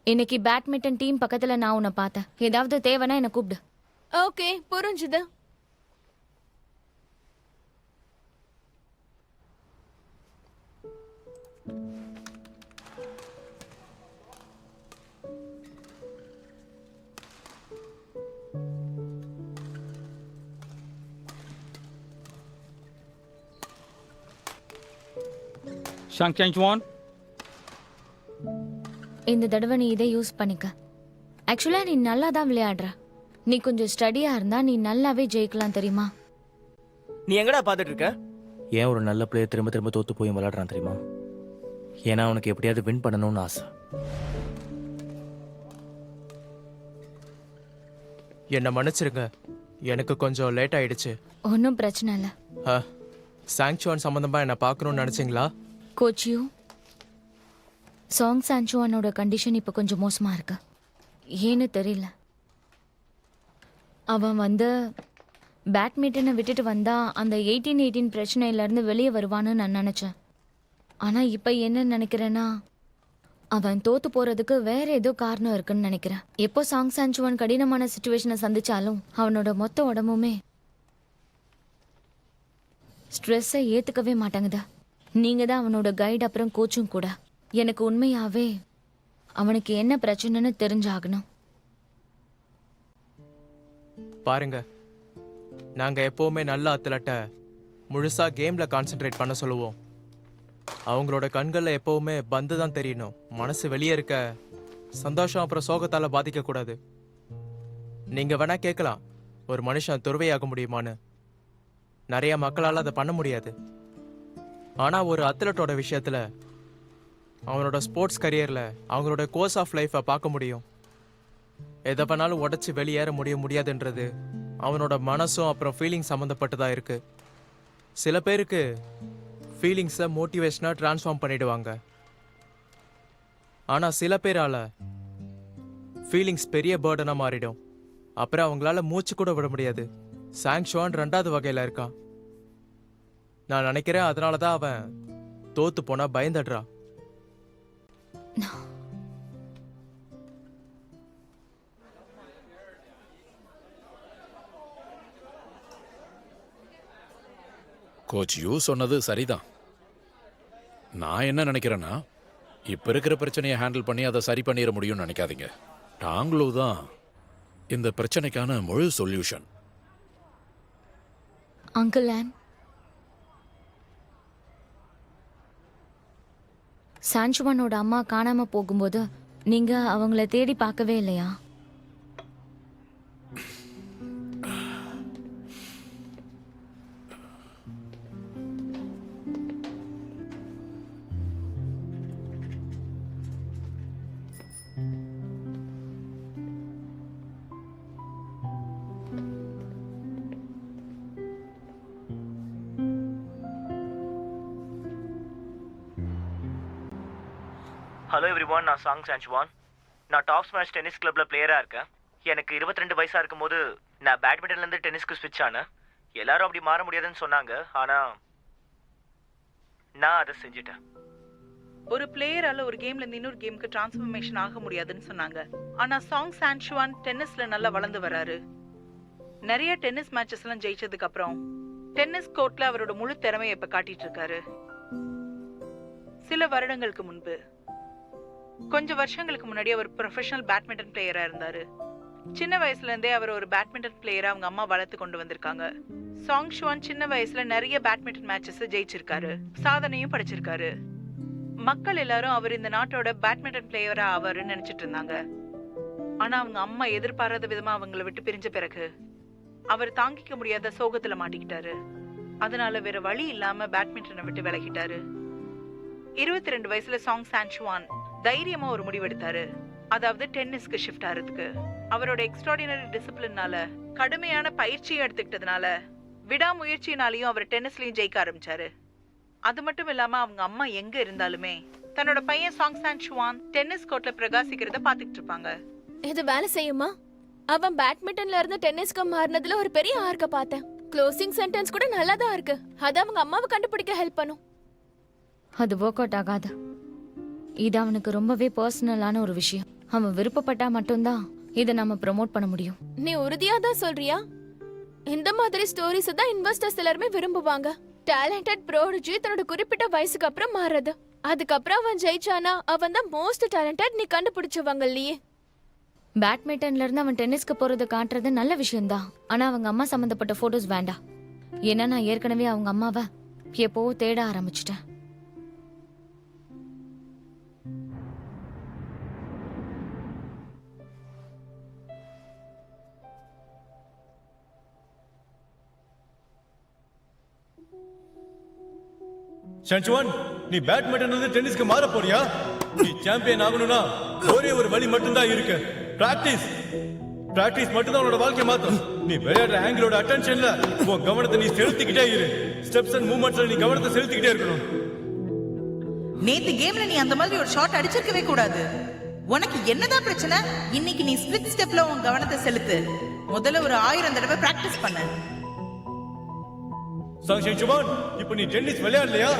இன்னைக்கு பேட்மிண்டன் டீம் பக்கத்துல நான் உன்னை பார்த்தேன். ஏதாவது தேவைன்னா என்னை கூப்பிடு. ஓகே, புரிஞ்சுது. ஷாங்ஷான், இந்த தடவை நீ இதை யூஸ் பண்ணிக்க. ஆக்சுவலா நீ நல்லா தான் விளையாடுற. நீ கொஞ்சம் ஸ்டடியா இருந்தா நீ நல்லாவே ஜெயிக்கலாம் தெரியுமா? நீ எங்கடா பார்த்துட்டு இருக்க? ஏன் ஒரு நல்ல பிளேயர் திரும்ப திரும்ப தோத்து போய் விளையாடுறான் தெரியுமா? ஏன்னா அவனுக்கு எப்படியாவது வின் பண்ணணும்னு ஆசை. என்னை மன்னிச்சிருங்க, எனக்கு கொஞ்சம் லேட் ஆயிடுச்சு. ஒன்றும் பிரச்சனை இல்லை. சாங்சுவான் சம்மந்தமாக என்னை பார்க்கணும்னு நினச்சிங்களா? கோச்சியூ, சாங் சான்சுவானோட கண்டிஷன் இப்போ கொஞ்சம் மோசமாக இருக்கு. ஏன்னு தெரியல. அவன் பேட்மிண்டனை விட்டுட்டு வந்தா அந்த 18 பிரச்சனையிலேருந்து வெளியே வருவான்னு நான் நினச்சேன். ஆனால் இப்போ என்ன நினைக்கிறேன்னா, அவன் தோத்து போகிறதுக்கு வேற ஏதோ காரணம் இருக்குன்னு நினைக்கிறேன். எப்போ சாங் சான்சுவான் கடினமான சுச்சுவேஷனை சந்திச்சாலும் அவனோட மொத்த உடம்புமே ஸ்ட்ரெஸ்ஸை ஏற்றுக்கவே மாட்டாங்குதா. நீங்கள் தான் அவனோட கைடு அப்புறம் கோச்சும் கூட. எனக்கு உண்மையாகவே அவனுக்கு என்ன பிரச்சனைன்னு தெரிஞ்சாகணும். பாருங்க, நாங்கள் எப்போவுமே நல்ல அத்லட்டை முழுசாக கேமில் கான்சென்ட்ரேட் பண்ண சொல்லுவோம். அவங்களோட கண்களில் எப்போவுமே பந்து தான் தெரியணும். மனசு வெளியே இருக்க சந்தோஷம் அப்புறம் சோகத்தால் பாதிக்கக்கூடாது. நீங்கள் வேணா கேட்கலாம், ஒரு மனுஷன் துறவையாக முடியுமான்னு. நிறைய மக்களால் அதை பண்ண முடியாது. ஆனால் ஒரு அத்லட்டோட விஷயத்தில் அவனோட ஸ்போர்ட்ஸ் கரியரில் அவங்களோட கோர்ஸ் ஆஃப் லைஃப்பை பார்க்க முடியும். எதை வேணாலும் உடச்சி வெளியேற முடியாதுன்றது அவனோட மனசும் அப்புறம் ஃபீலிங்ஸ் சம்மந்தப்பட்டதாக இருக்குது. சில பேருக்கு ஃபீலிங்ஸை மோட்டிவேஷனாக ட்ரான்ஸ்ஃபார்ம் பண்ணிடுவாங்க. ஆனால் சில பேரால் ஃபீலிங்ஸ் பெரிய பேர்டனாக மாறிடும். அப்புறம் அவங்களால மூச்சு கூட விட முடியாது. சாங்ஷுவான் 2வது வகையில் இருக்கான். நான் நினைக்கிறேன் அதனால தான் அவன் தோத்து போனா பயந்துடுறான். கோச் யூ சொன்னது சரிதான். நான் என்ன நினைக்கிறேன்னா, இப்ப இருக்கிற பிரச்சனையை ஹேண்டில் பண்ணி அதை சரி பண்ணிட முடியும்னு நினைக்காதீங்க. டாங்லோ தான் இந்த பிரச்சனைக்கான முழு சொல்யூஷன். அங்கிள் ஆன், சான்சுவானோட அம்மா காணாம போகும்போது நீங்க அவங்கள தேடி பார்க்கவே இல்லையா? ஹலோ எவ்ரிவான், நான் சாங் சான்சுவான். நான் டாப் ஸ்மாஷ் டென்னிஸ் கிளப்ல பிளேயராக இருக்கேன். எனக்கு 22 வயசாக இருக்கும்போது நான் பேட்மிண்டன்லேருந்து டென்னிஸ்க்கு ஸ்விட்ச் ஆனேன். எல்லாரும் அப்படி மாற முடியாதுன்னு சொன்னாங்க, ஆனால் நான் அதை செஞ்சுட்டேன். ஒரு பிளேயரால ஒரு கேம்ல இருந்து இன்னொரு கேமுக்கு டிரான்ஸ்ஃபர்மேஷன் ஆக முடியாதுன்னு சொன்னாங்க. ஆனா சாங் சான்சுவான் டென்னிஸ்ல நல்லா வளர்ந்து வராரு. நிறைய டென்னிஸ் மேட்சஸ் எல்லாம் ஜெயிச்சதுக்கு அப்புறம் டென்னிஸ் கோர்ட்ல அவரோட முழு திறமையை இப்ப காட்டிட்டு இருக்காரு. சில வருடங்களுக்கு முன்பு, கொஞ்சம் வருஷங்களுக்கு முன்னாடி அவர் ப்ரொஃபஷனல் பேட்மிண்டன் பிளேயரா இருந்தாரு. சின்ன வயசுல இருந்தே அவர் ஒரு பேட்மிண்டன் பிளேயரா அவங்க அம்மா வளர்த்து கொண்டு வந்திருக்காங்க. சாங்ஷுவான் சின்ன வயசுல நிறைய பேட்மிண்டன் மேட்சஸ் ஜெயிச்சிருக்காரு, சாதனையும் படைச்சிருக்காரு. மக்கள் எல்லாரும் அவர் இந்த நாட்டோட பேட்மிண்டன் பிளேயரா ஆவாருன்னு நினைச்சிட்டு இருந்தாங்க. ஆனா அவங்க அம்மா எதிர்பாராத விதமா அவங்கள விட்டு பிரிஞ்ச பிறகு அவர் தாங்கிக்க முடியாத சோகத்துல மாட்டிக்கிட்டாரு. அதனால வேற வழி இல்லாம பேட்மிண்டனை விட்டு விலகிட்டாரு. 22 வயசுல சாங் சான்சுவான் தைரியமா ஒரு முடிவெடுத்தாரு. அதாவது டென்னிஸ்க்கு ஷிஃப்ட் ஆகிறதுக்கு. அவரோட எக்ஸ்ட்ராடினரி டிசிப்ளினால, கடுமையான பயிற்சியை எடுத்துக்கிட்டதுனால, விடாமுயற்சினாலையும் அவர் டென்னிஸ்லயும் ஜெயிக்க ஆரம்பிச்சாரு. அது மட்டும் இல்லாம அவங்க அம்மா எங்க இருந்தாலுமே தன்னோட பையன் சாங் சான்சுவான் டென்னிஸ் கோர்ட்ல பிரகாசிக்கிறத பாத்துக்கிட்டு இருப்பாங்க. இது வேலை செய்யுமா? அவன் பேட்மிண்டன்ல இருந்து டென்னிஸ்க்கு மாறினதுல ஒரு பெரிய ஆர்க்க பார்த்தேன். க்ளோசிங் சென்டென்ஸ் கூட நல்லா தான் இருக்கு. அது அவங்க அம்மாவை கண்டுபிடிக்க ஹெல்ப் பண்ணும். அது ஒர்க் அவுட் ஆகாது. இது அவனுக்கு ரொம்பவே பர்சனலான ஒரு விஷயம். அவன் விருப்பப்பட்டா மட்டும்தான் இதை நம்ம ப்ரோமோட் பண்ண முடியும். நீ உறுதியா தான் சொல்றியா? இந்த மாதிரி ஸ்டோரிஸ் தான் இன்வெஸ்டர்ஸ் எல்லாருமே விரும்புவாங்க. டேலண்டட் ப்ரோடிஜி தன்னோட குறிப்பிட்ட வயசுக்கு அப்புறம் மாறுறது. அதுக்கப்புறம் அவன் ஜெயிச்சானா அவன் தான் மோஸ்ட் டேலண்டட் நீ கண்டுபிடிச்சவங்க இல்லையே. பேட்மிண்டன்ல இருந்து அவன் டென்னிஸ்க்கு போறது காட்டுறது நல்ல விஷயம்தான். ஆனா அவங்க அம்மா சம்பந்தப்பட்ட போட்டோஸ் வேண்டாம். ஏன்னா நான் ஏற்கனவே அவங்க அம்மாவை எப்போ தேட ஆரம்பிச்சிட்டேன். ஷான்சுவான், நீ பேட்மிண்டன் வந்து டென்னிஸ்க்கு மாற போறியா? நீ சாம்பியன் ஆகணும்னா ஒரே ஒரு வழி மட்டும்தான் இருக்கு. பிராக்டிஸ். பிராக்டிஸ் மட்டும்தான் உன்னோட வாழ்க்கையை மாத்தும். நீ விளையாடுற ஆங்கிளோட அட்டென்ஷன்ல உன் கவனத்தை நீ செலுத்திக்கிட்டே இரு. ஸ்டெப்ஸ் அண்ட் மூவ்மெண்ட்ஸ்ல நீ கவனத்தை செலுத்திக்கிட்டே இருக்கணும். நேத்து கேம்ல நீ அந்த மாதிரி ஒரு ஷாட் அடிச்சிருக்கவே கூடாது. உனக்கு என்னதான் பிரச்சனை? இன்னைக்கு நீ ஸ்பிளிட் ஸ்டெப்ல உன் கவனத்தை செலுத்து. முதல்ல ஒரு 1000 தடவை பிராக்டிஸ் பண்ணு. ஷான்சுவான், இப்போ நீ டென்னிஸ் விளையாடலையா?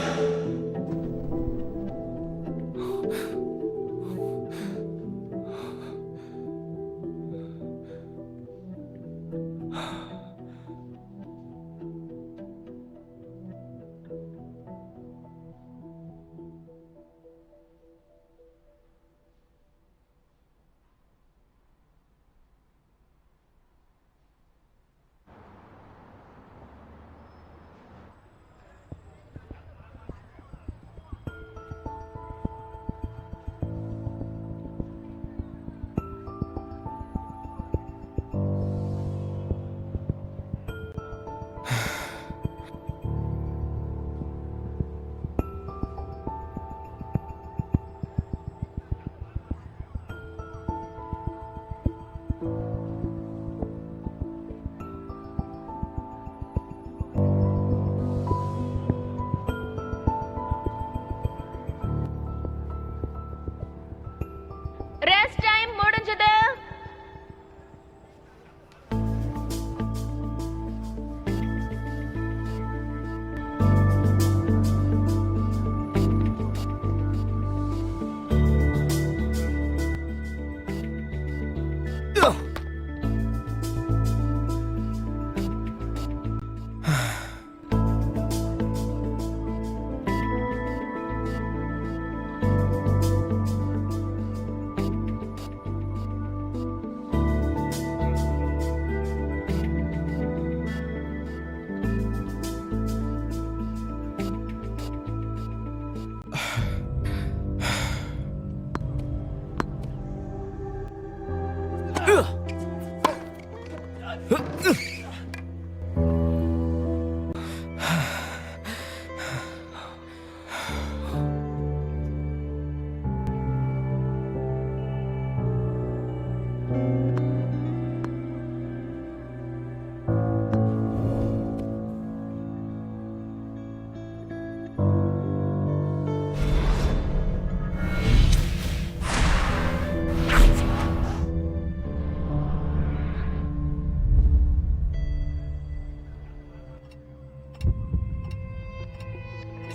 ரெஸ்ட் டைம் முடிஞ்சது.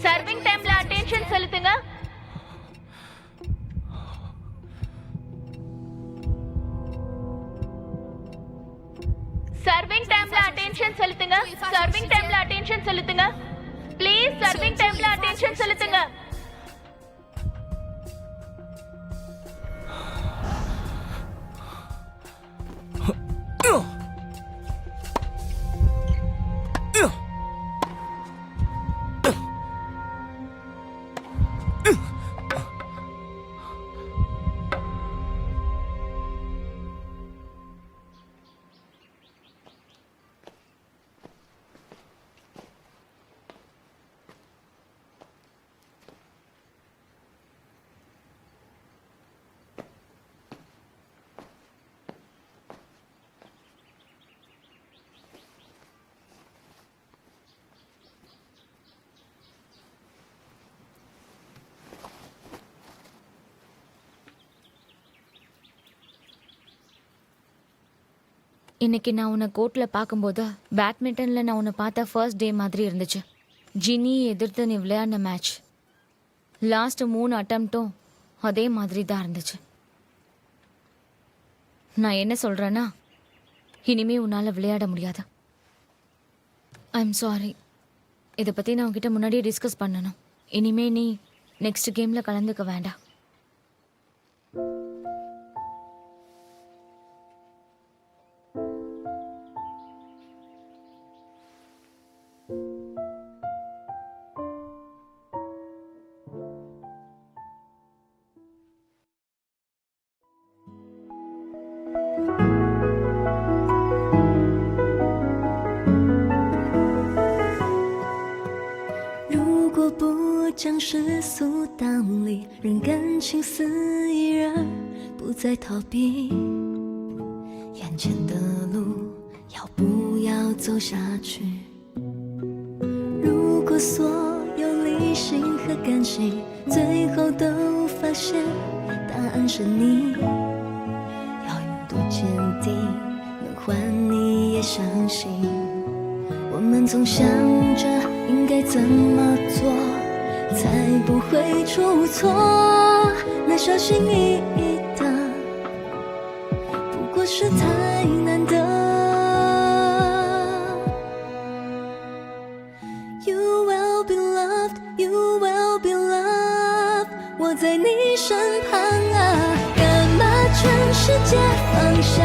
சர்விங் டைம்ல அட்டென்ஷன் செலுத்துங்க. சர்விங் டைம்ல அட்டென்ஷன் செலுத்துங்க. சர்விங் டைம்ல அட்டென்ஷன் செலுத்துங்க. ப்ளீஸ் சர்விங் டைம்ல அட்டென்ஷன் செலுத்துங்க. இன்னைக்கு நான் உன்னை கோர்ட்டில் பார்க்கும்போது பேட்மிண்டனில் நான் உன்னை பார்த்த ஃபர்ஸ்ட் டே மாதிரி இருந்துச்சு. ஜினி எதிர்த்து நீ விளையாடின மேட்ச் லாஸ்ட் 3 அட்டம்ப்டும் அதே மாதிரி தான் இருந்துச்சு. நான் என்ன சொல்கிறேன்னா இனிமே உன்னால் விளையாட முடியாது. I'm sorry. இதை பற்றி நான் உன்கிட்ட முன்னாடியே டிஸ்கஸ் பண்ணணும். இனிமே நீ நெக்ஸ்ட் கேமில் கலந்துக்க வேண்டாம்.如果不将世俗当理，让感情肆意而不再逃避，眼前的路要不要走下去？如果所有理性和感性最后都发现答案是你，要有多坚定，能换你也相信。我们总想着应该怎么做才不会出错，那小心翼翼的不过是太难得。 You will be loved, you will be loved， 我在你身旁啊，干嘛全世界放下？